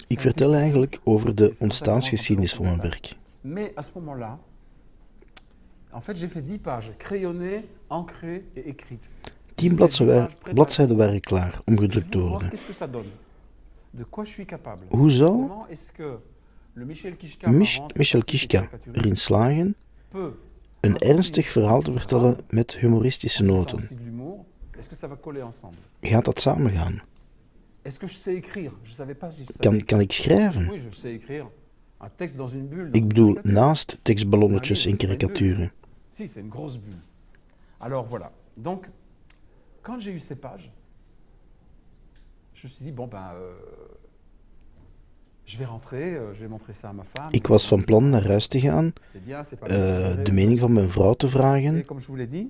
Ik vertel eigenlijk over de ontstaansgeschiedenis van mijn werk. Mais à ce moment-là, en fait, j'ai fait 10 pages, crayonnées, ancrées et écrites. 10 bladzijden waren klaar om gedrukt te worden. Qu'est-ce que ça donne? De quoi je suis capable? Hoe zou Comment est-ce que le Michel Kischka erin slagen peut een ernstig verhaal te vertellen met humoristische noten? Est-ce que ça va coller ensemble? Gaat dat samengaan? Est-ce que je sais écrire? Je savais pas si je savais. Kan ik schrijven? Oui, je sais écrire. Un texte dans une bulle. Ik bedoel, naast tekstballonnetjes en karikaturen. Si, c'est une grosse bulle. Alors voilà. Donc, quand j'ai eu ces pages, je me suis dit, bon ben, je vais rentrer, je vais montrer ça à ma femme. Ik was van plan naar huis te gaan, de mening van mijn vrouw te vragen, Et comme je vous l'ai dit,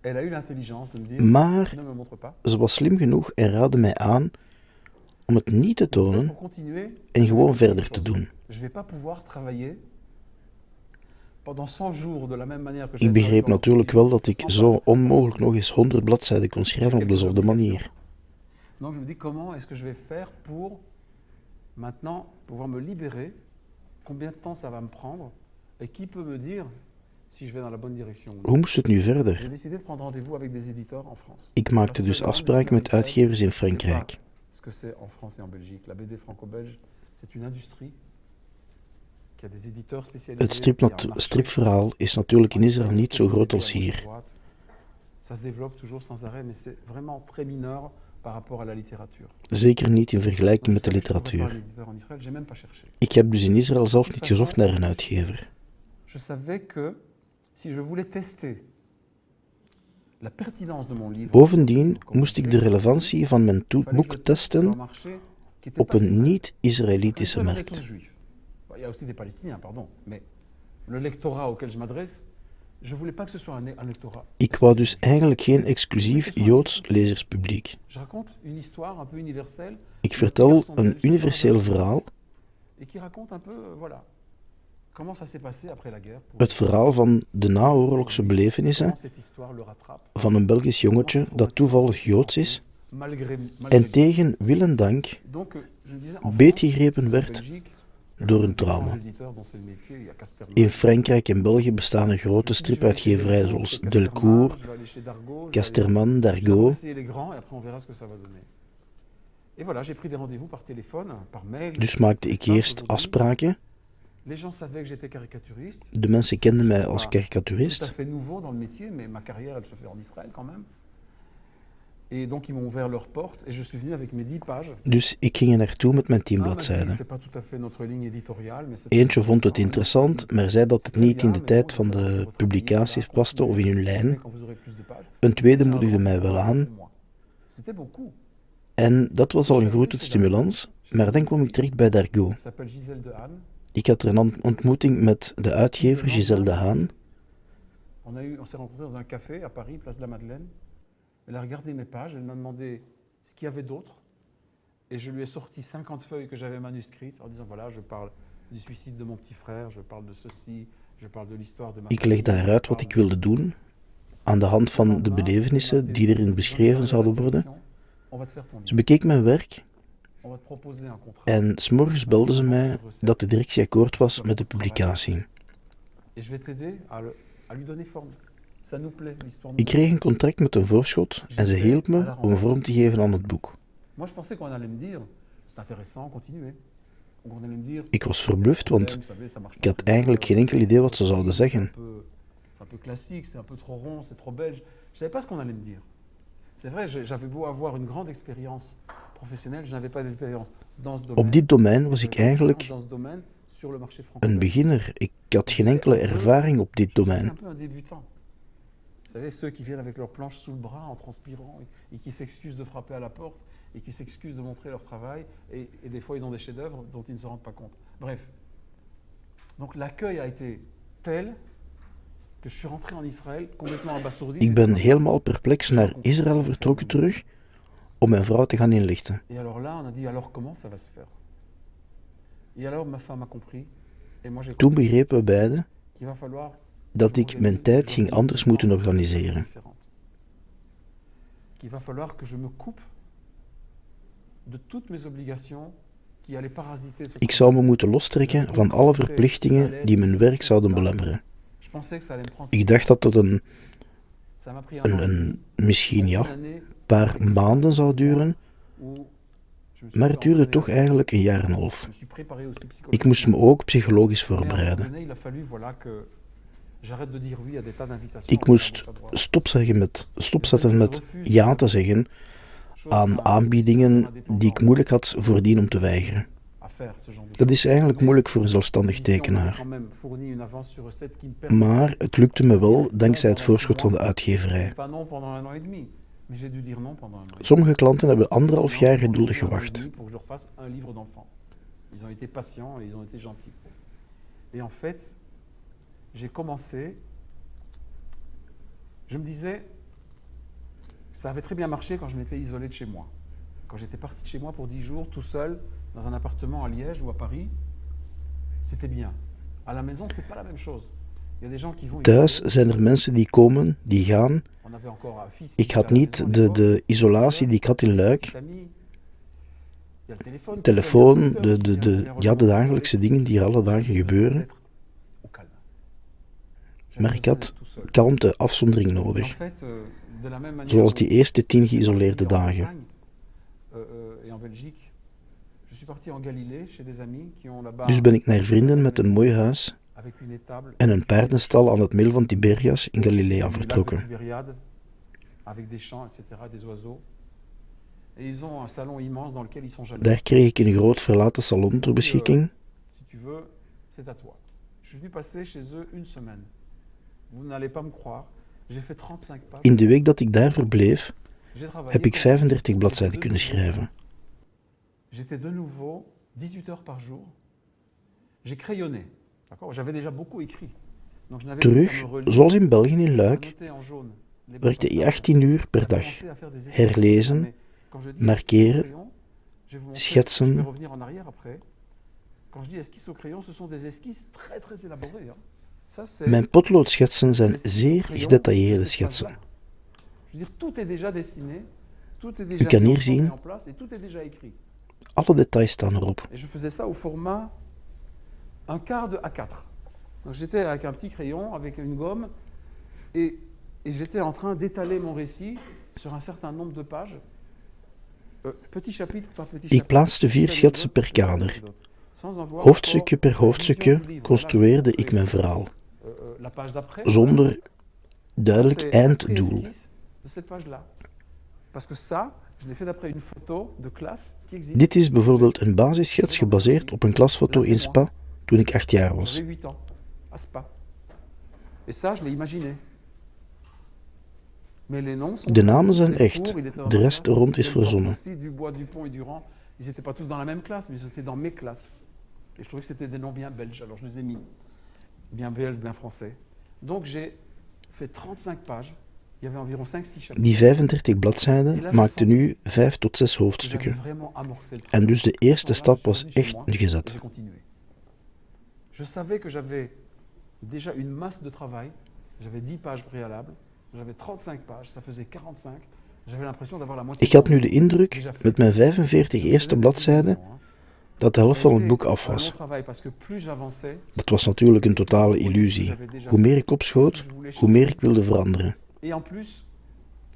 elle a eu l'intelligence de me dire, maar ne me montre pas. ze was slim genoeg en raadde mij aan om het niet te tonen en gewoon verder te doen. Je vais pas pouvoir travailler pendant 100 jours de la même manière que Ik begreep natuurlijk wel dat ik zo onmogelijk nog eens 100 bladzijden kon schrijven op dezelfde manier. Donc je me dis, comment est-ce que je vais faire pour maintenant pouvoir me libérer? Combien de temps ça va me prendre? Et qui peut me dire si je vais dans la bonne direction? Hoe moest het nu verder? J'ai décidé de prendre rendez-vous avec des éditeurs en France. Ik maakte dus afspraken met uitgevers in Frankrijk. Ce que c'est en France et en Belgique. La BD franco-belge, c'est une industrie qui a des éditeurs spécialisés. Het stripverhaal is natuurlijk in Israël niet zo groot als hier. Ça se développe toujours sans arrêt, mais c'est vraiment très mineur par rapport à la littérature. Zeker niet in vergelijking met de literatuur. Ik heb dus in Israël zelf niet gezocht naar een uitgever. Je savais que si je voulais tester la pertinence de mon livre. Bovendien moest ik de relevantie van mijn boek testen op een niet-Israëlitische markt. Il y a aussi des Palestiniens, pardon, mais le lectorat auquel je m'adresse, je voulais pas que ce soit un lectorat. Ik wou dus eigenlijk geen exclusief Joods lezerspubliek. Je raconte une histoire un peu universelle. Ik vertel een universeel verhaal. Et qui raconte un peu, voilà, comment ça s'est passé après la guerre. Het verhaal van de naoorlogse belevenissen van een Belgisch jongetje dat toevallig Joods is en tegen wil en dank beetgegrepen werd door een trauma. In Frankrijk en België bestaan er grote stripuitgeverijen zoals Delcourt, Casterman, Dargaud. Dus maakte ik eerst afspraken. De mensen kenden mij als karikaturist. Dus ik ging er naartoe met mijn 10 bladzijden. Eentje vond het interessant, maar zei dat het niet in de tijd van de publicaties paste of in hun lijn. Een tweede moedigde mij wel aan. En dat was al een grote stimulans, maar dan kwam ik terecht bij Dargaud. Ik had er een ontmoeting met de uitgever Gisèle de Haan. On s'est rencontrés dans un café à Paris, place de la Madeleine. Elle a regardé mes pages, elle m'a demandé ce qu'il y avait d'autre. Et je lui ai sorti 50 feuilles que j'avais manuscrites en disant voilà, je parle du suicide de mon petit frère, je parle de ceci, je parle de l'histoire de ma. Ik legde daaruit wat ik wilde doen, aan de hand van de belevenissen die erin beschreven zouden worden. Ze bekeek mijn werk en 's morgens belde ze mij dat de directie akkoord was met de publicatie. Ik kreeg een contract met een voorschot en ze hielp me om vorm te geven aan het boek. Ik was verbluft, want ik had eigenlijk geen enkel idee wat ze zouden zeggen. Op dit domein was ik eigenlijk een beginner. Ik had geen enkele ervaring op dit domein. Vous savez, ceux qui viennent avec leur planche sous le bras en transpirant et qui s'excusent de frapper à la porte et qui s'excusent de montrer leur travail et des fois ils ont des chefs-d'œuvre dont ils ne se rendent pas compte. Bref. Donc l'accueil a été tel que je suis rentré en Israël complètement abasourdi. Ik ben helemaal perplex naar Israël vertrokken terug om mijn vrouw te gaan inlichten. Et alors là, on a dit alors comment ça va se faire? Et alors ma femme a compris et moi j'ai Toen begrepen we beiden qu'il va falloir dat ik mijn tijd ging anders moeten organiseren. Ik zou me moeten lostrekken van alle verplichtingen die mijn werk zouden belemmeren. Ik dacht dat het misschien paar maanden zou duren, maar het duurde toch eigenlijk een jaar en een half. Ik moest me ook psychologisch voorbereiden. Ik moest stopzetten met ja te zeggen aan aanbiedingen die ik moeilijk had voordien om te weigeren. Dat is eigenlijk moeilijk voor een zelfstandig tekenaar. Maar het lukte me wel dankzij het voorschot van de uitgeverij. Sommige klanten hebben 1,5 jaar geduldig gewacht. Ça avait très bien marché quand je m'étais isolé de chez moi. Quand j'étais parti de chez moi pour 10 jours, tout seul, dans un appartement à Liège ou à Paris, c'était bien. À la maison, c'est pas la même chose. Il y a des gens qui vont... Thuis zijn er mensen die komen, die gaan. Ik had niet de isolatie die ik had in Luik. Telefoon, de dagelijkse dingen die alle dagen gebeuren. Maar ik had kalmte, afzondering nodig. Zoals die eerste 10 geïsoleerde dagen. Dus ben ik naar vrienden met een mooi huis en een paardenstal aan het middel van Tiberias in Galilea vertrokken. Daar kreeg ik een groot verlaten salon ter beschikking. In de week dat ik daar verbleef, heb ik 35 bladzijden kunnen schrijven. J'étais de nouveau 18 heures par jour. J'ai crayonné. J'avais déjà beaucoup écrit. Terug, zoals in België in Luik, werkte ik 18 uur per dag. Herlezen, markeren, schetsen. Mijn potloodschetsen zijn zeer gedetailleerde schetsen. U kan hier zien, alle details staan erop. Et je faisais ça au format un quart de A4. Donc j'étais avec un petit crayon, avec une gomme, et j'étais en train d'étaler mon récit sur un certain nombre de pages, petit chapitre par petit chapitre. Ik plaatste 4 schetsen per kader. Hoofdstukje per hoofdstukje construeerde ik mijn verhaal, zonder duidelijk einddoel. Dit is bijvoorbeeld een basisschets gebaseerd op een klasfoto in Spa toen ik 8 jaar was. De namen zijn echt, de rest er rond is verzonnen. Die 35 bladzijden maakten nu 5 tot 6 hoofdstukken. En dus de eerste stap was echt gezet. Je savais que j'avais déjà une masse de travail. J'avais 10 pages préalables. J'avais 35 pages, ça faisait 45. J'avais l'impression d'avoir la moitié. Ik had nu de indruk, met mijn 45 eerste bladzijden, dat de helft van het boek af was. Dat was natuurlijk een totale illusie. Hoe meer ik opschoot, hoe meer ik wilde veranderen. Et en plus,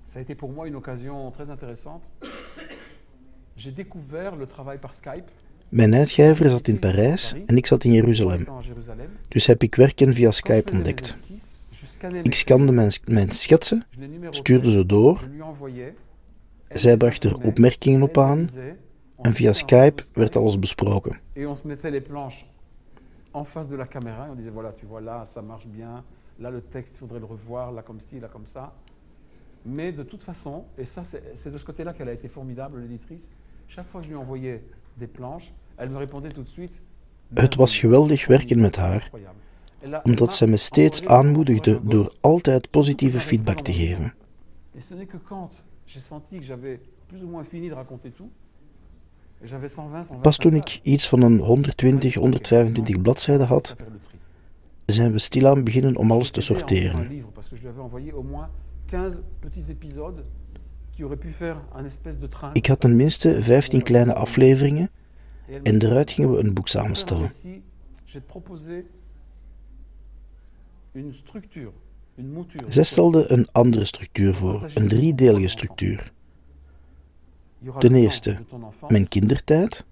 ça a été pour moi une occasion très intéressante. J'ai découvert le travail par Skype. Mijn uitgever zat in Parijs en ik zat in Jeruzalem. Dus heb ik werken via Skype ontdekt. Ik scande mijn schetsen, stuurde ze door, zij bracht er opmerkingen op aan en via Skype werd alles besproken. Là, le texte, il faudrait le revoir, là comme ci, là comme ça. Mais de toute façon, et ça, c'est de ce côté-là qu'elle a été formidable, l'éditrice. Chaque fois que je lui envoyais des planches, elle me répondait tout de suite. Het was geweldig werken met haar, omdat zij me steeds aanmoedigde door altijd positieve feedback te geven. Et ce n'est que quand j'ai senti que j'avais plus ou moins fini de raconter tout, et j'avais 120, Pas toen ik iets van een 120, 125 bladzijden had, zijn we stilaan beginnen om alles te sorteren. Ik had tenminste 15 kleine afleveringen en daaruit gingen we een boek samenstellen. Zij stelde een andere structuur voor, een driedelige structuur. Ten eerste, mijn kindertijd.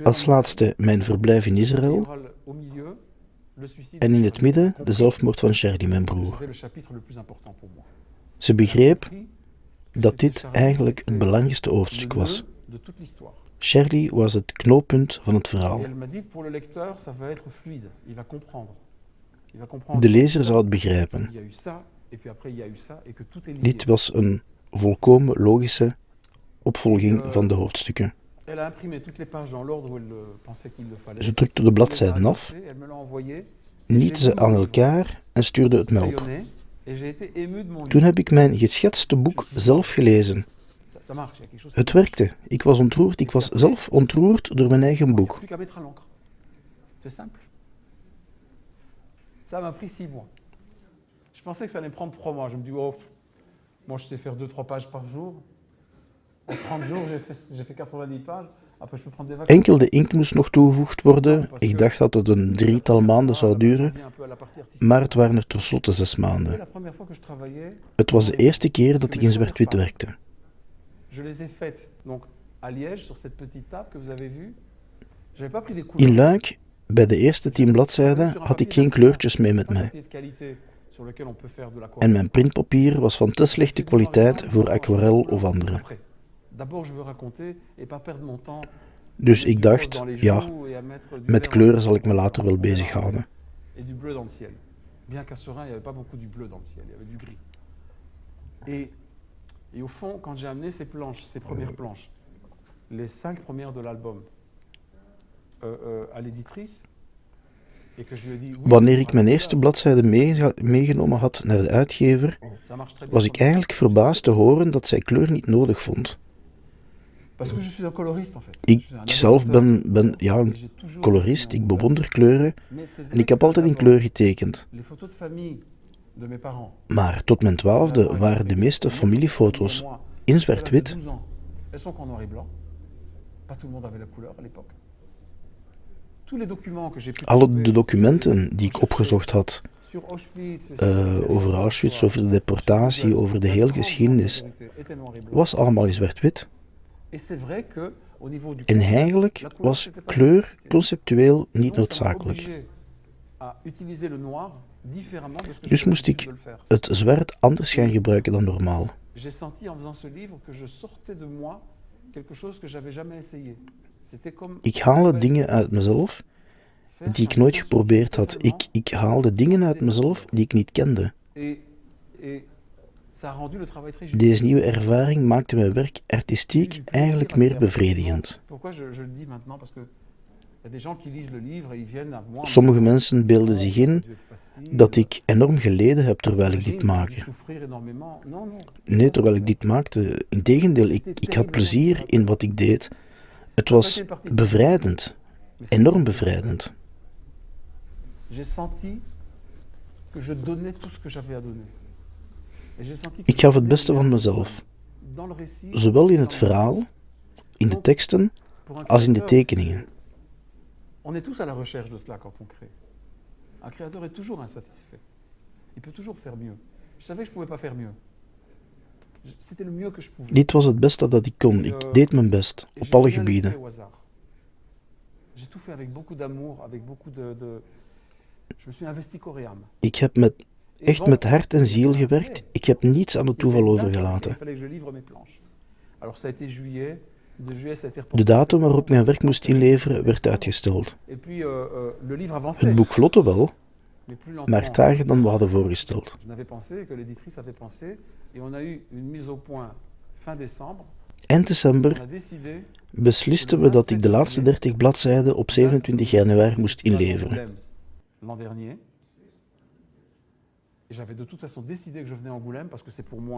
Als laatste, mijn verblijf in Israël. En in het midden, de zelfmoord van Charlie, mijn broer. Ze begreep dat dit eigenlijk het belangrijkste hoofdstuk was. Charlie was het knooppunt van het verhaal. De lezer zou het begrijpen. Dit was een volkomen logische opvolging van de hoofdstukken. Ze drukte de bladzijden af, niette ze aan elkaar en stuurde het mij op. Toen heb ik mijn geschetste boek zelf gelezen. Het werkte. Ik was ontroerd. Ik was zelf ontroerd door mijn eigen boek. Ça m'a pris 6 mois. Je pensais que ça allait me prendre 3 mois. Je me dis, oh, moi je sais faire 2-3 pages par jour. En 30 jours, j'ai fait 90 pages. Après, je peux prendre des vacances. Enkel de inkt moest nog toegevoegd worden. Ik dacht dat het een 3-tal maanden zou duren, maar het waren er tenslotte 6 maanden. Het was de eerste keer dat ik in zwart-wit werkte. In Luik, bij de eerste 10 bladzijden, had ik geen kleurtjes mee met mij. En mijn printpapier was van te slechte kwaliteit voor aquarel of andere. Dus ik dacht, ja, met kleuren zal ik me later wel bezighouden. Et au fond, quand j'ai amené ces planches, ces premières planches, les 5 premières de l'album, à l'éditrice, et que je lui ai dit... Wanneer ik mijn eerste bladzijde meegenomen had naar de uitgever, was ik eigenlijk verbaasd te horen dat zij kleur niet nodig vond. Ik zelf ben een colorist, ik bewonder kleuren en ik heb altijd in kleur getekend. Maar tot mijn 12e waren de meeste familiefoto's in zwart-wit. Alle de documenten die ik opgezocht had over Auschwitz, over de deportatie, over de hele geschiedenis, was allemaal in zwart-wit. En eigenlijk was kleur conceptueel niet noodzakelijk. Dus moest ik het zwart anders gaan gebruiken dan normaal. Ik haalde dingen uit mezelf die ik nooit geprobeerd had. Ik haalde dingen uit mezelf die ik niet kende. Deze nieuwe ervaring maakte mijn werk artistiek eigenlijk meer bevredigend. Sommige mensen beelden zich in dat ik enorm geleden heb terwijl ik dit maakte. Nee, terwijl ik dit maakte, integendeel, ik had plezier in wat ik deed. Het was bevrijdend, enorm bevrijdend. Ik gaf het beste van mezelf, zowel in het verhaal, in de teksten, als in de tekeningen. On est tous à la recherche de cela quand on crée. Un créateur est toujours insatisfait. Il peut toujours faire mieux. Je savais que je ne pouvais pas faire mieux. C'était le mieux que je pouvais. Dit was het beste dat ik kon. Ik deed mijn best, op alle gebieden. J'ai tout fait avec beaucoup d'amour, avec beaucoup de... Je me suis investi corps et âme. Ik heb echt met hart en ziel gewerkt. Ik heb niets aan het toeval overgelaten. De datum waarop mijn werk moest inleveren werd uitgesteld. Het boek vlotte wel, maar trager dan we hadden voorgesteld. Eind december beslisten we dat ik de laatste 30 bladzijden op 27 januari moest inleveren.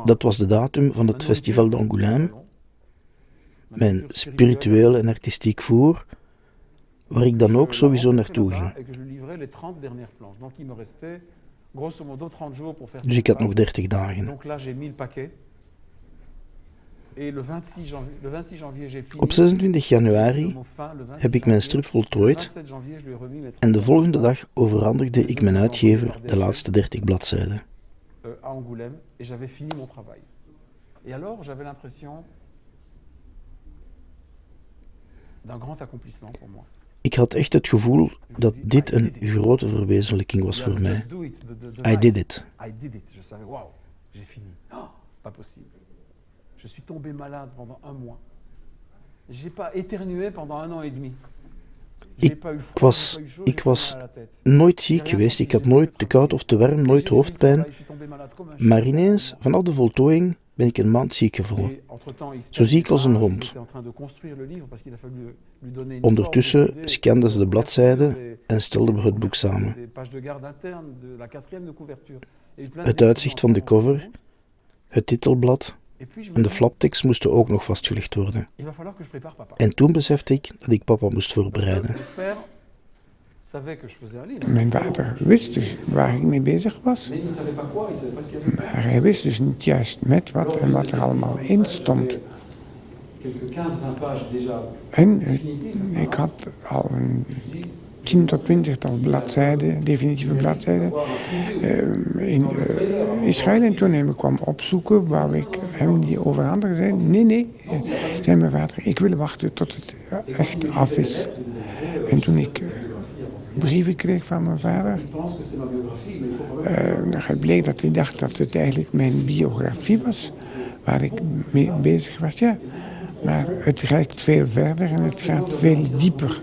Dat was de datum van het Festival d'Angoulême, mijn spiritueel en artistiek voer, waar ik dan ook sowieso naartoe ging. Dus ik had nog 30 dagen. Op 26 januari heb ik mijn strip voltooid en de volgende dag overhandigde ik mijn uitgever de laatste 30 bladzijden. Ik had echt het gevoel dat dit een grote verwezenlijking was voor mij. I did it. Je suis tombé malade pendant 1 mois. J'ai pas éternué pendant 1 an et demi. Ik was nooit ziek geweest, ik had nooit te koud of te warm, nooit hoofdpijn. Maar ineens, vanaf de voltooiing, ben ik een maand ziek gevallen. Zo ziek als een hond. Ondertussen scanden ze de bladzijden en stelden we het boek samen. Het uitzicht van de cover, het titelblad en de flaptekst moesten ook nog vastgelegd worden. En toen besefte ik dat ik papa moest voorbereiden. Mijn vader wist dus waar ik mee bezig was. Maar hij wist dus niet juist met wat en wat er allemaal in stond. En ik had al 10 tot 20 bladzijden, definitieve bladzijden, in Israël. En toen hij me kwam opzoeken, wou ik hem die overhandigen. Zei, nee, zei mijn vader, ik wil wachten tot het echt af is. En toen ik brieven kreeg van mijn vader, het bleek dat hij dacht dat het eigenlijk mijn biografie was, waar ik mee bezig was, ja. Maar het reikt veel verder en het gaat veel dieper.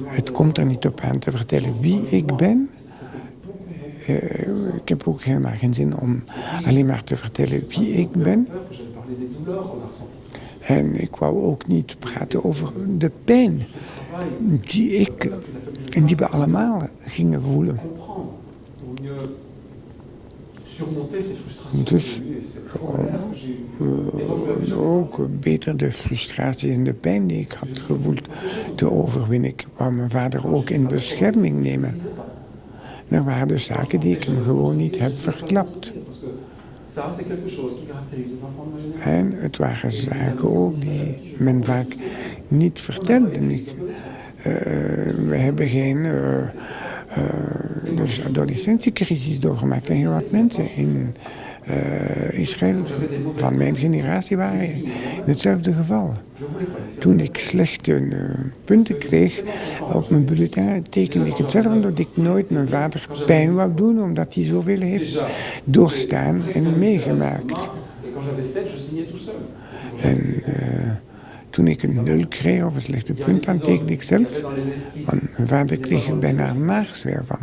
Het komt er niet op aan te vertellen wie ik ben. Ik heb ook helemaal geen zin om alleen maar te vertellen wie ik ben. En ik wou ook niet praten over de pijn die ik en die we allemaal gingen voelen. Dus ook beter de frustratie en de pijn die ik had gevoeld te overwinnen. Ik wou mijn vader ook in bescherming nemen. Er waren dus zaken die ik hem gewoon niet heb verklapt. En het waren zaken ook die men vaak niet vertelde. We hebben geen dus adolescentiecrisis doorgemaakt. En heel wat mensen in Israël van mijn generatie waren in hetzelfde geval. Toen ik slechte punten kreeg op mijn bulletin, tekende ik het zelf omdat ik nooit mijn vader pijn wou doen, omdat hij zoveel heeft doorstaan en meegemaakt. En toen ik een 0 kreeg of een slechte punt, dan tekende ik zelf. Want mijn vader kreeg er bijna een maagzweer van.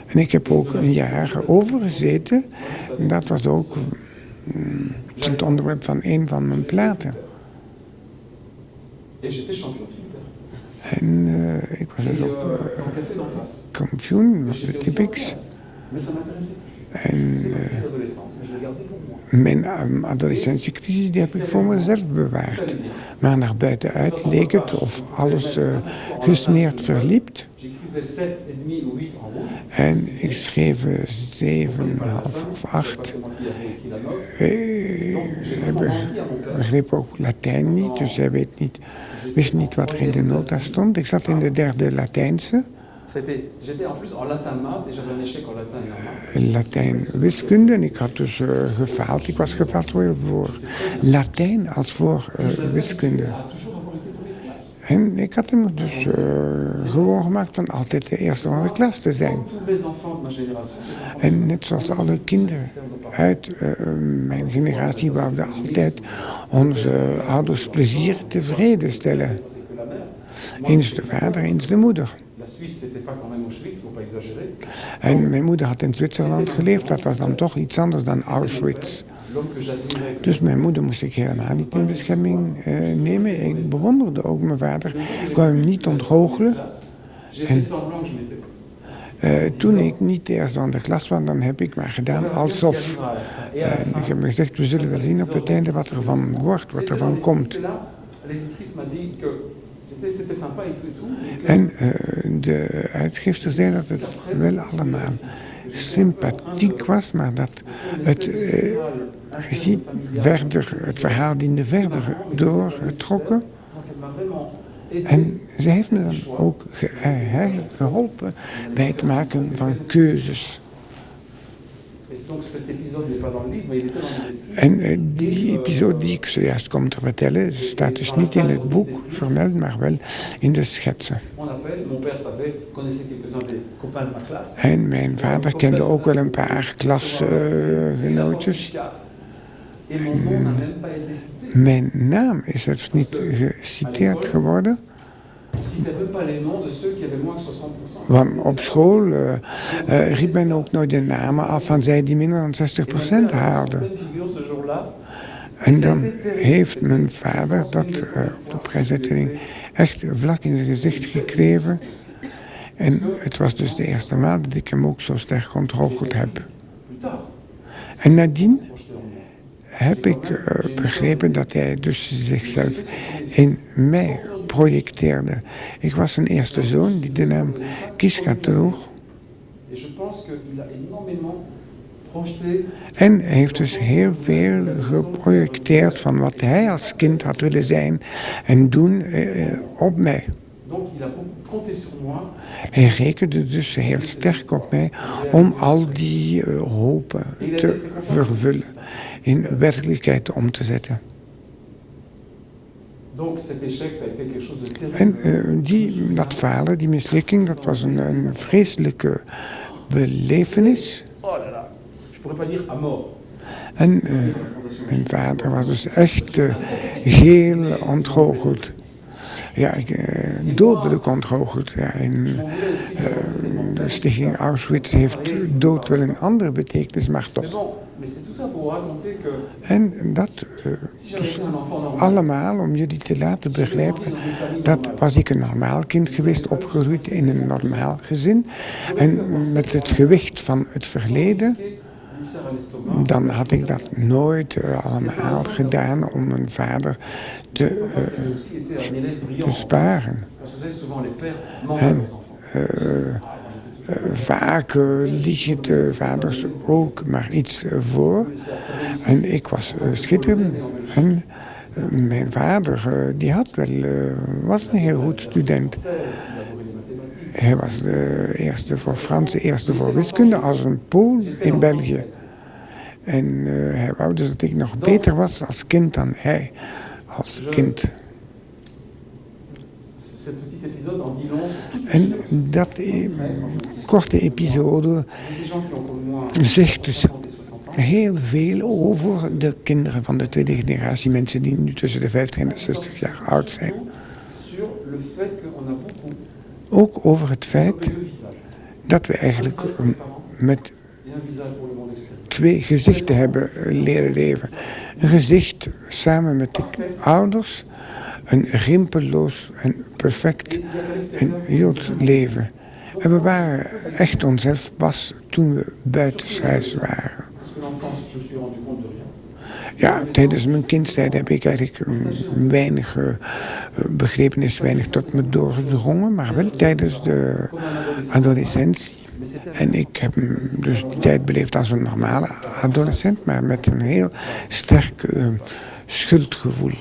En ik heb ook een jaar overgezeten. En dat was ook het onderwerp van een van mijn platen. En ik was dus ook kampioen op de Typics. En mijn adolescentiecrisis die heb ik voor mezelf bewaard. Maar naar buitenuit leek het of alles gesmeerd verliep. En ik schreef 7,5 of 8. Hij begreep ook Latijn niet, dus hij wist niet wat er in de nota stond. Ik zat in de 3e Latijnse. Latijn wiskunde en ik had dus gefaald. Ik was gefaald voor Latijn als voor wiskunde. En ik had hem dus gewoon gemaakt van altijd de eerste van de klas te zijn. En net zoals alle kinderen uit mijn generatie wouden altijd onze ouders plezier tevreden stellen. Eens de vader, eens de moeder. En mijn moeder had in Zwitserland geleefd, dat was dan toch iets anders dan Auschwitz. Dus mijn moeder moest ik helemaal niet in bescherming nemen. Ik bewonderde ook mijn vader. Ik wou hem niet ontgoochelen. En toen ik niet de eerste van de klas was, dan heb ik maar gedaan alsof. Ik heb me gezegd, we zullen wel zien op het einde wat er van wordt, wat er van komt. C'était sympa et tout. En de uitgevers zeiden dat het wel allemaal sympathiek was, maar dat het het verhaal diende verder doorgetrokken. En ze heeft me dan ook geholpen bij het maken van keuzes. En die episode die ik zojuist kom te vertellen, staat dus niet in het boek vermeld, maar wel in de schetsen. En mijn vader kende ook wel een paar klasgenootjes. Mijn naam is zelfs niet geciteerd geworden. Want op school riep men ook nooit de namen af van zij die minder dan 60% haalden. En dan heeft mijn vader dat op de prijsuitdeling echt vlak in zijn gezicht gekregen. En het was dus de eerste maal dat ik hem ook zo sterk ontgoocheld heb. En nadien heb ik begrepen dat hij dus zichzelf in mij projecteerde. Ik was zijn eerste zoon die de naam Kiska droeg. En hij heeft dus heel veel geprojecteerd van wat hij als kind had willen zijn en doen op mij. Hij rekende dus heel sterk op mij om al die hopen te vervullen, in werkelijkheid om te zetten. En dat falen, die mislukking, dat was een vreselijke belevenis. En mijn vader was dus echt heel ontgoocheld. Ja, dodelijk ontgoocheld. Ja, de stichting Auschwitz heeft dood wel een andere betekenis, maar toch. En dat dus allemaal om jullie te laten begrijpen dat was ik een normaal kind geweest, opgegroeid in een normaal gezin. En met het gewicht van het verleden, dan had ik dat nooit allemaal gedaan om mijn vader te sparen. En vaak liegen de vaders ook maar iets voor. En ik was schitterend. En mijn vader die was een heel goed student. Hij was de eerste voor Frans, de eerste voor wiskunde als een Pool in België. En hij wou dus dat ik nog beter was als kind dan hij als kind. En dat korte episode zegt dus heel veel over de kinderen van de tweede generatie, mensen die nu tussen de 50 en de 60 jaar oud zijn. Ook over het feit dat we eigenlijk met twee gezichten hebben leren leven. Een gezicht samen met de ouders, een rimpelloos en perfect en Joods leven. En we waren echt onszelf pas toen we buitenshuis waren. Ja, tijdens mijn kindstijd heb ik eigenlijk weinig begrepen, is weinig tot me doorgedrongen, maar wel tijdens de adolescentie. En ik heb dus die tijd beleefd als een normale adolescent, maar met een heel sterk schuldgevoel.